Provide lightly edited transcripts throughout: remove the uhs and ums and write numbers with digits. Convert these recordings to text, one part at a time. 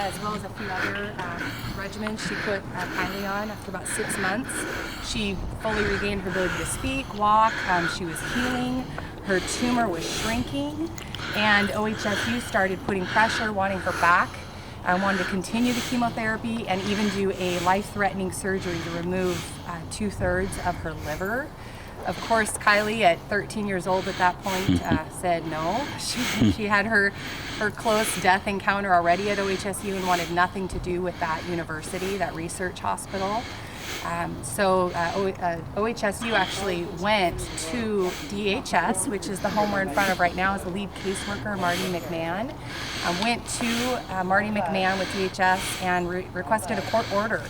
as well as a few other regimens she put Kylee on. After about 6 months, she fully regained her ability to speak, walk. She was healing. Her tumor was shrinking, and OHSU started putting pressure, wanting her back. Wanted to continue the chemotherapy and even do a life-threatening surgery to remove 2/3 of her liver. Of course, Kylee, at 13 years old at that point, said no. She had her close death encounter already at OHSU and wanted nothing to do with that university, that research hospital. OHSU actually went to DHS, which is the home we're in front of right now, as the lead caseworker, Martin Mcmahon. Went to Martin Mcmahon with DHS and requested a court order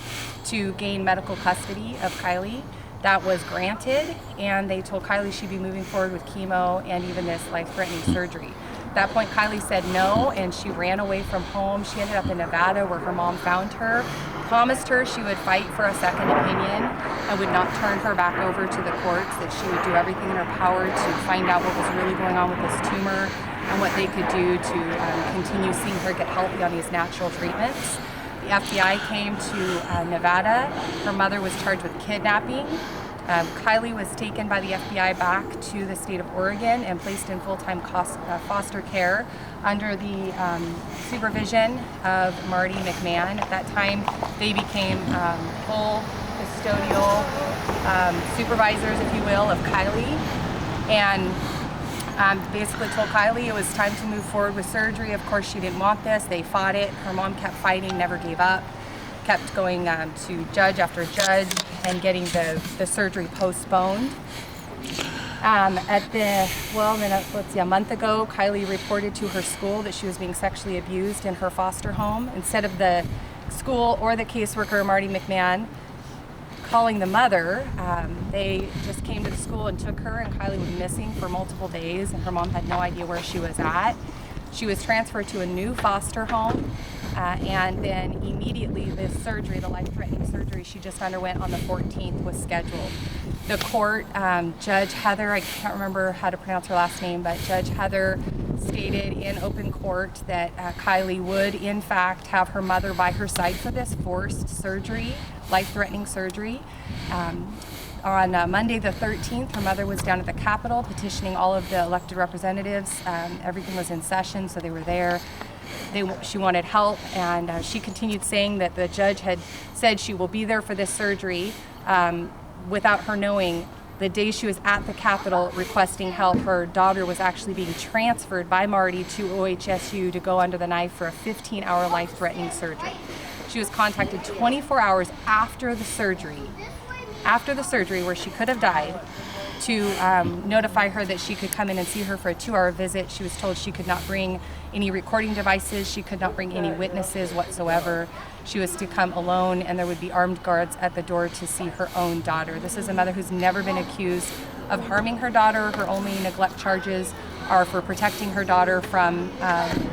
to gain medical custody of Kylee. That was granted, and they told Kylee she'd be moving forward with chemo and even this life-threatening surgery. At that point, Kylee said no, and she ran away from home. She ended up in Nevada, where her mom found her, promised her she would fight for a second opinion and would not turn her back over to the courts, that she would do everything in her power to find out what was really going on with this tumor and what they could do to continue seeing her get healthy on these natural treatments. The FBI came to Nevada. Her mother was charged with kidnapping. Kylee was taken by the FBI back to the state of Oregon and placed in full-time foster care under the supervision of Marty McMahon. At that time, they became full custodial supervisors, if you will, of Kylee, and basically told Kylee it was time to move forward with surgery. Of course, she didn't want this. They fought it. Her mom kept fighting, never gave up, kept going to judge after judge and getting the surgery postponed. A month ago, Kylee reported to her school that she was being sexually abused in her foster home. Instead of the school or the caseworker, Marty McMahon, calling the mother, they just came to the school and took her, and Kylee was missing for multiple days, and her mom had no idea where she was at. She was transferred to a new foster home, and then immediately this surgery, the life-threatening surgery she just underwent on the 14th, was scheduled. The court, Judge Heather, I can't remember how to pronounce her last name, but Judge Heather stated in open court that Kylee would in fact have her mother by her side for this forced surgery, life-threatening surgery. On Monday the 13th, her mother was down at the Capitol petitioning all of the elected representatives. Everything was in session, so they were there. She wanted help, and she continued saying that the judge had said she will be there for this surgery without her knowing. The day she was at the Capitol requesting help, her daughter was actually being transferred by Marty to OHSU to go under the knife for a 15-hour life-threatening surgery. She was contacted 24 hours after the surgery where she could have died, to notify her that she could come in and see her for a 2-hour visit. She was told she could not bring any recording devices, she could not bring any witnesses whatsoever. She was to come alone, and there would be armed guards at the door to see her own daughter. This is a mother who's never been accused of harming her daughter. Her only neglect charges are for protecting her daughter from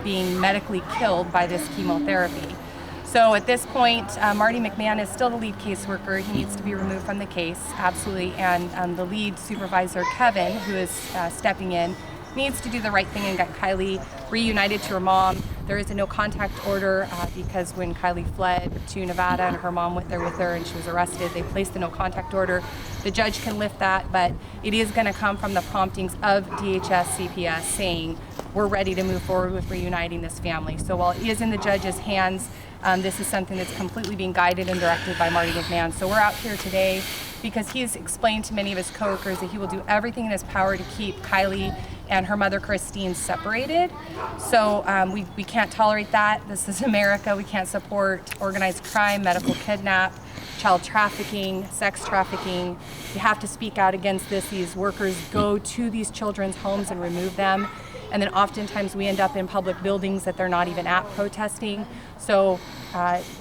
being medically killed by this chemotherapy. So at this point, Marty McMahon is still the lead caseworker. He needs to be removed from the case, absolutely. And the lead supervisor, Kevin, who is stepping in, needs to do the right thing and get Kylee reunited to her mom. There is a no contact order because when Kylee fled to Nevada and her mom went there with her and she was arrested, they placed the no contact order. The judge can lift that, but it is going to come from the promptings of DHS CPS saying we're ready to move forward with reuniting this family. So while it is in the judge's hands, this is something that's completely being guided and directed by Marty McMahon. So we're out here today because he's explained to many of his coworkers that he will do everything in his power to keep Kylee and her mother Christine separated. So we can't tolerate that. This is America. We can't support organized crime, medical kidnap, child trafficking, sex trafficking. You have to speak out against this. These workers go to these children's homes and remove them. And then oftentimes we end up in public buildings that they're not even at protesting. So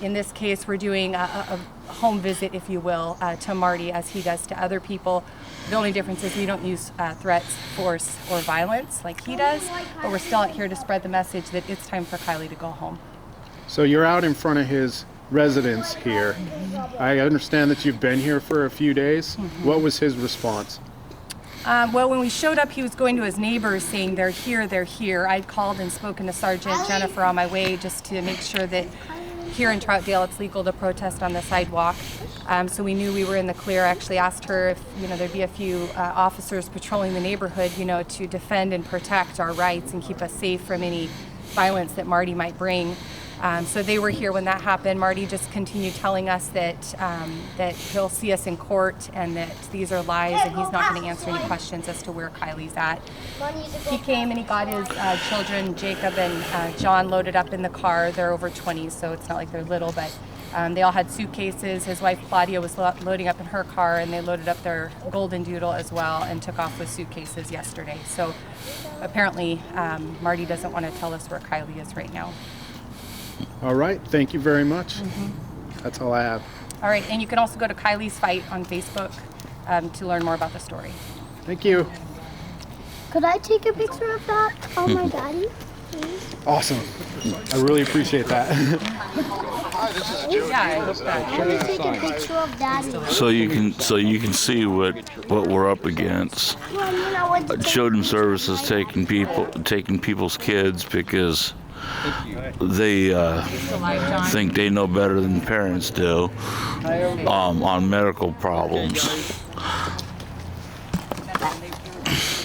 in this case, we're doing a home visit, if you will, to Marty as he does to other people. The only difference is we don't use threats, force, or violence like he does, but we're still out here to spread the message that it's time for Kylee to go home. So you're out in front of his residence here. I understand that you've been here for a few days. What was his response? Well, when we showed up, he was going to his neighbors saying, they're here, they're here. I'd called and spoken to Sergeant Jennifer on my way just to make sure that here in Troutdale it's legal to protest on the sidewalk. So we knew we were in the clear. I actually asked her if, there'd be a few officers patrolling the neighborhood, to defend and protect our rights and keep us safe from any violence that Marty might bring. So they were here when that happened. Marty just continued telling us that he'll see us in court and that these are lies and he's not going to answer any questions as to where Kylie's at. He came and he got his children, Jacob and John, loaded up in the car. They're over 20, so it's not like they're little, but they all had suitcases. His wife Claudia was loading up in her car, and they loaded up their golden doodle as well and took off with suitcases yesterday. So apparently Marty doesn't want to tell us where Kylee is right now. All right. Thank you very much. That's all I have. All right, and you can also go to Kylie's Fight on Facebook to learn more about the story. Thank you. Could I take a picture of that of my daddy, please? Awesome. I really appreciate that. Yeah, I hope that. Let me take a picture of daddy. So you can see what we're up against. Children's Services taking people's kids because they think they know better than parents do on medical problems.